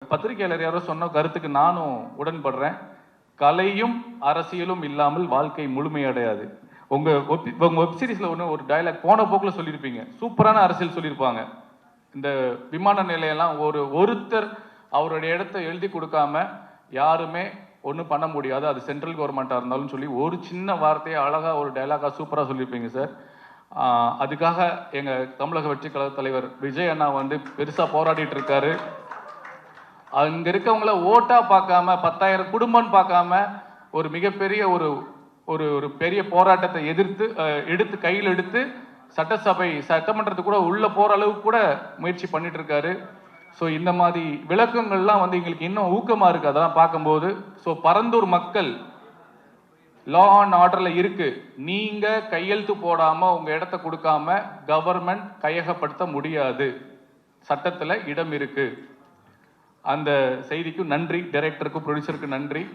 பத்திரிகையாளர் யாரோ சொன்ன கருத்துக்கு நானும் உடன்படுறேன். கலையும் அரசியலும் இல்லாமல் வாழ்க்கை முழுமையடையாது. உங்க வெப் சீரிஸ்ல ஒரு டயலாக் போன போக்குல சொல்லியிருப்பீங்க. சூப்பரான அரசியல் சொல்லியிருப்பாங்க. இந்த விமான நிலையெல்லாம் ஒருத்தர் அவருடைய இடத்தை எழுதி கொடுக்காம யாருமே ஒன்றும் பண்ண முடியாது. அது சென்ட்ரல் கவர்மெண்ட்டாக இருந்தாலும் சொல்லி ஒரு சின்ன வார்த்தையை அழகா ஒரு டைலாகா சூப்பராக சொல்லியிருப்பீங்க சார். அதுக்காக எங்க தமிழக வெற்றி கழக தலைவர் விஜய் அண்ணா பெருசா போராடிட்டு இருக்காரு. அங்க இருக்கவங்கள ஓட்டா பார்க்காம 10,000 குடும்பம் பார்க்காம ஒரு மிகப்பெரிய ஒரு பெரிய போராட்டத்தை எடுத்து கையில் எடுத்து சட்டமன்றத்துக்கு கூட உள்ள போற அளவுக்கு கூட முயற்சி பண்ணிட்டு இருக்காரு. ஸோ இந்த மாதிரி விளக்கங்கள்லாம் எங்களுக்கு இன்னும் ஊக்கமா இருக்கு. அதெல்லாம் பார்க்கும்போது ஸோ பரந்தூர் மக்கள் லா அண்ட் ஆர்டர்ல இருக்கு. நீங்க கையெழுத்து போடாம உங்க இடத்தை கொடுக்காம கவர்மெண்ட் கையகப்படுத்த முடியாது. சட்டத்துல இடம் இருக்கு. அந்த செய்திக்கு நன்றி. டைரக்டருக்கும் ப்ரொடியூசருக்கு நன்றி.